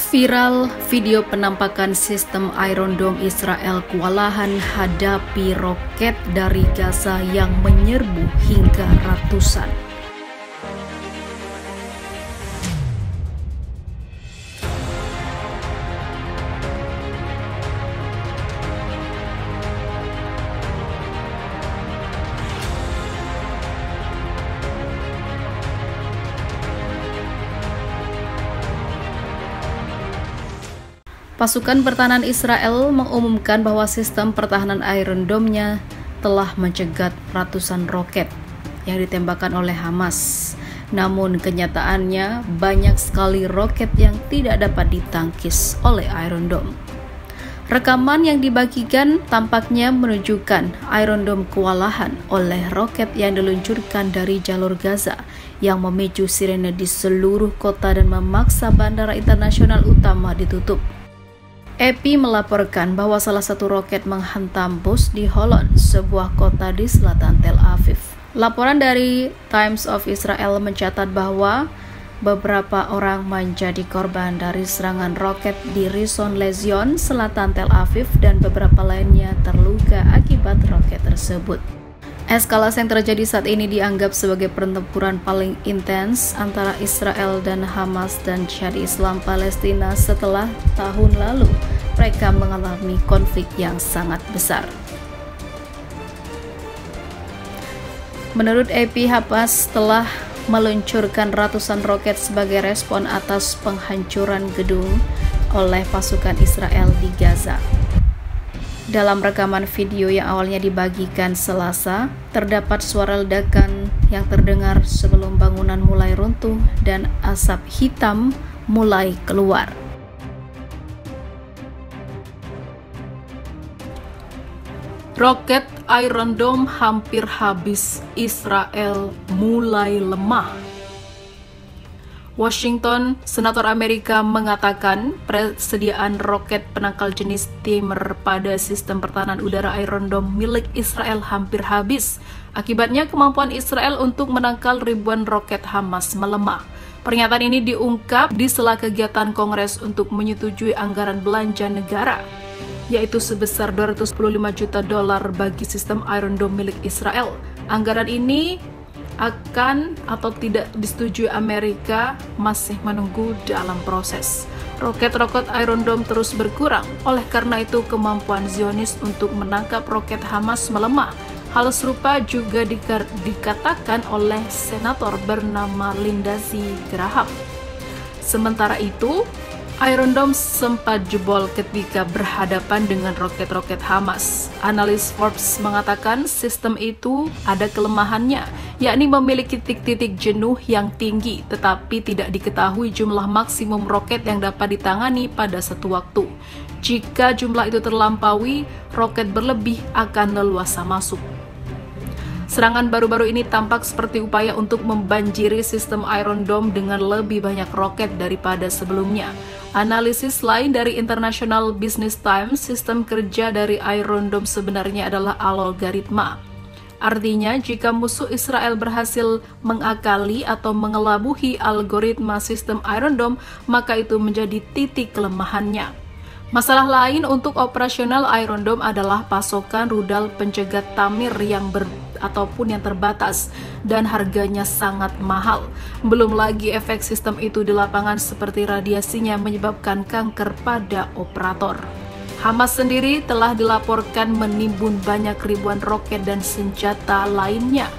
Viral video penampakan sistem Iron Dome Israel kewalahan hadapi roket dari Gaza yang menyerbu hingga ratusan. Pasukan pertahanan Israel mengumumkan bahwa sistem pertahanan Iron Dome-nya telah mencegat ratusan roket yang ditembakkan oleh Hamas. Namun kenyataannya banyak sekali roket yang tidak dapat ditangkis oleh Iron Dome. Rekaman yang dibagikan tampaknya menunjukkan Iron Dome kewalahan oleh roket yang diluncurkan dari jalur Gaza yang memicu sirene di seluruh kota dan memaksa bandara internasional utama ditutup. AP melaporkan bahwa salah satu roket menghantam bus di Holon, sebuah kota di selatan Tel Aviv. Laporan dari Times of Israel mencatat bahwa beberapa orang menjadi korban dari serangan roket di Rishon LeZion, selatan Tel Aviv, dan beberapa lainnya terluka akibat roket tersebut. Eskalasi yang terjadi saat ini dianggap sebagai pertempuran paling intens antara Israel dan Hamas dan Jihad Islam Palestina setelah tahun lalu mereka mengalami konflik yang sangat besar. Menurut AP, Hamas telah meluncurkan ratusan roket sebagai respon atas penghancuran gedung oleh pasukan Israel di Gaza. Dalam rekaman video yang awalnya dibagikan Selasa, terdapat suara ledakan yang terdengar sebelum bangunan mulai runtuh dan asap hitam mulai keluar. Roket Iron Dome hampir habis, Israel mulai lemah. Washington, Senator Amerika mengatakan persediaan roket penangkal jenis Timmer pada sistem pertahanan udara Iron Dome milik Israel hampir habis. Akibatnya kemampuan Israel untuk menangkal ribuan roket Hamas melemah. Pernyataan ini diungkap di sela kegiatan Kongres untuk menyetujui anggaran belanja negara, yaitu sebesar $215 juta bagi sistem Iron Dome milik Israel. Anggaran ini akan atau tidak disetujui Amerika masih menunggu dalam proses. Roket-roket Iron Dome terus berkurang, oleh karena itu kemampuan Zionis untuk menangkap roket Hamas melemah. Hal serupa juga dikatakan oleh senator bernama Lindsey Graham. Sementara itu, Iron Dome sempat jebol ketika berhadapan dengan roket-roket Hamas. Analis Forbes mengatakan sistem itu ada kelemahannya, yakni memiliki titik-titik jenuh yang tinggi, tetapi tidak diketahui jumlah maksimum roket yang dapat ditangani pada satu waktu. Jika jumlah itu terlampaui, roket berlebih akan leluasa masuk. Serangan baru-baru ini tampak seperti upaya untuk membanjiri sistem Iron Dome dengan lebih banyak roket daripada sebelumnya. Analisis lain dari International Business Times, sistem kerja dari Iron Dome sebenarnya adalah algoritma. Artinya, jika musuh Israel berhasil mengakali atau mengelabuhi algoritma sistem Iron Dome, maka itu menjadi titik kelemahannya. Masalah lain untuk operasional Iron Dome adalah pasokan rudal pencegat Tamir yang terbatas dan harganya sangat mahal. Belum lagi efek sistem itu di lapangan seperti radiasinya menyebabkan kanker pada operator. Hamas sendiri telah dilaporkan menimbun banyak ribuan roket dan senjata lainnya.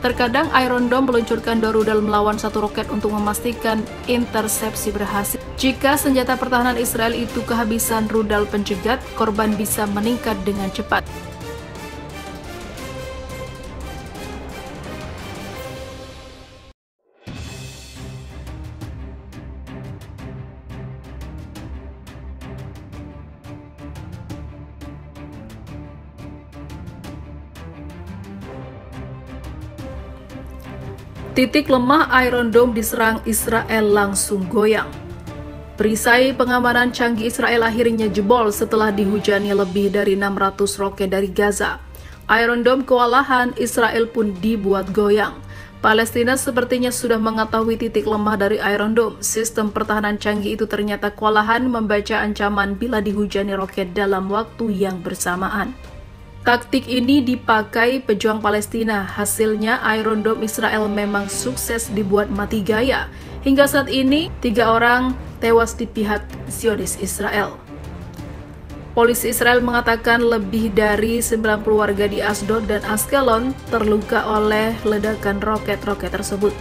Terkadang Iron Dome meluncurkan 2 rudal melawan 1 roket untuk memastikan intersepsi berhasil. Jika senjata pertahanan Israel itu kehabisan rudal pencegat, korban bisa meningkat dengan cepat. Titik lemah Iron Dome diserang Israel langsung goyang. Perisai pengamanan canggih Israel akhirnya jebol setelah dihujani lebih dari 600 roket dari Gaza. Iron Dome kewalahan, Israel pun dibuat goyang. Palestina sepertinya sudah mengetahui titik lemah dari Iron Dome. Sistem pertahanan canggih itu ternyata kewalahan membaca ancaman bila dihujani roket dalam waktu yang bersamaan. Taktik ini dipakai pejuang Palestina. Hasilnya Iron Dome Israel memang sukses dibuat mati gaya. Hingga saat ini, 3 orang tewas di pihak Zionis Israel. Polisi Israel mengatakan lebih dari 90 warga di Asdod dan Ashkelon terluka oleh ledakan roket-roket tersebut.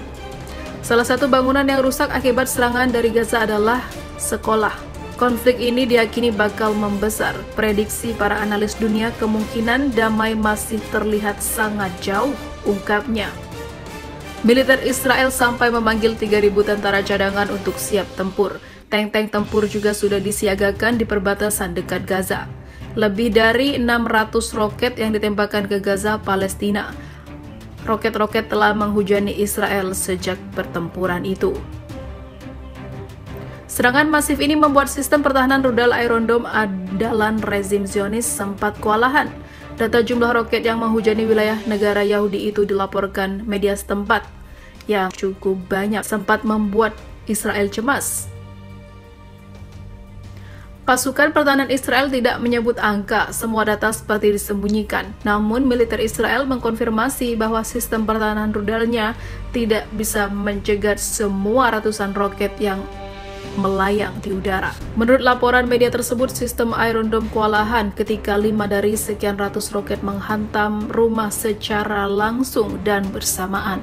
Salah satu bangunan yang rusak akibat serangan dari Gaza adalah sekolah. Konflik ini diyakini bakal membesar. Prediksi para analis dunia kemungkinan damai masih terlihat sangat jauh, ungkapnya. Militer Israel sampai memanggil 3.000 tentara cadangan untuk siap tempur. Tank-tank tempur juga sudah disiagakan di perbatasan dekat Gaza. Lebih dari 600 roket yang ditembakkan ke Gaza, Palestina. Roket-roket telah menghujani Israel sejak pertempuran itu. Serangan masif ini membuat sistem pertahanan rudal Iron Dome andalan rezim Zionis sempat kewalahan. Data jumlah roket yang menghujani wilayah negara Yahudi itu dilaporkan media setempat, yang cukup banyak sempat membuat Israel cemas. Pasukan pertahanan Israel tidak menyebut angka, semua data seperti disembunyikan. Namun, militer Israel mengkonfirmasi bahwa sistem pertahanan rudalnya tidak bisa mencegat semua ratusan roket yang melayang di udara. Menurut laporan media tersebut, sistem Iron Dome kewalahan ketika 5 dari sekian ratus roket menghantam rumah secara langsung dan bersamaan.